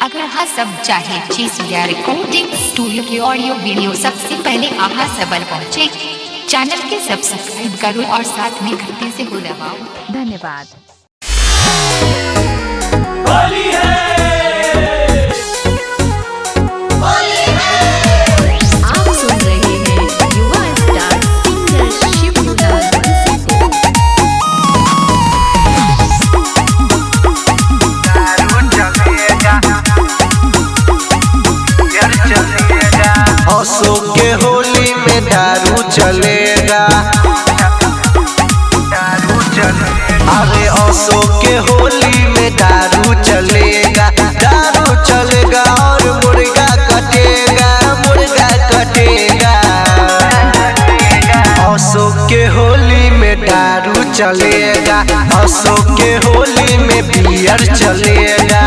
अगर हाँ सब चाहे चीज या रिकॉर्डिंग स्टूडियो की ऑडियो वीडियो सबसे पहले आहा सबल पहुँचे, चैनल के सब्सक्राइब करो और साथ में घंटी से हो दबाओ। धन्यवाद। आप सुन रहे हैं युवा स्टार सिंगर शिवलाल बंसी को। अशोक के होली में दारू चलेगा, अरे अशोक के होली में दारू चलेगा, दारू चलेगा और मुर्गा कटेगा, मुर्गा कटेगा। अशोक के होली में दारू चलेगा, अशोक के होली में बियर चलेगा।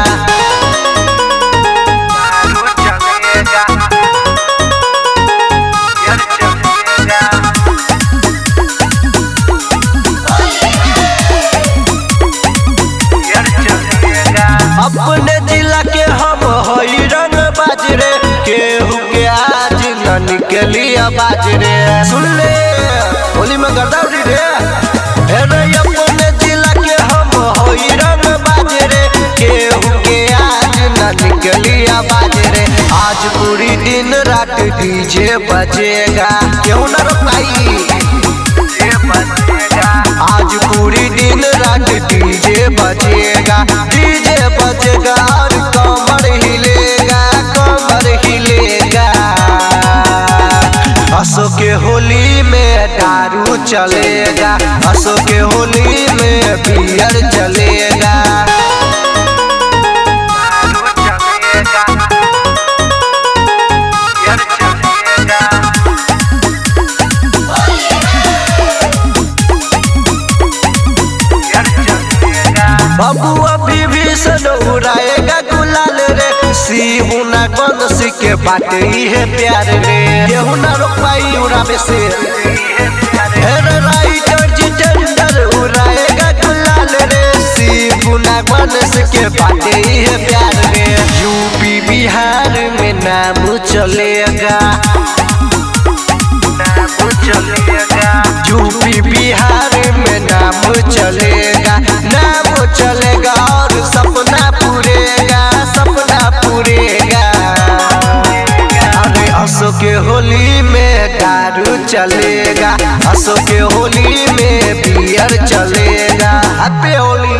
अपने जिला के हम हई रंग बाजरे, केहू के आज न निकलिया बाजरे। सुन ले होली में गर्दावरी रे, अपने जिला के हम हई रंग बाजरे, केहू के आज न निकलिया बाजरे। आज पूरी दिन रात डीजे बजेगा, क्यों न रुकाई, आज पूरी दिन रात डीजे बजेगा, डीजे बजेगा और कमर हिलेगा, कमर हिलेगा। अशोक के होली में दारू चलेगा, अशोक के होली में बियर चलेगा। बबुआ विभीषण उड़ाएगा गुलाल रे, शिव ना गणेश के बाटे है प्यार रे, केहू ना रोक पाई उड़ावे से। राइटर जितेंद्र उड़ाएगा गुलाल रे, शिव ना गणेश के बाटे है प्यार रे। यूपी बिहार में नाम चलेगा, यूपी बिहार में नाम चलेगा, नाम चलेगा और सपना पूरेगा, सपना पूरेगा। अरे अशोक के होली में दारू चलेगा, अशोक के होली में बियर चलेगा। हैप्पी होली।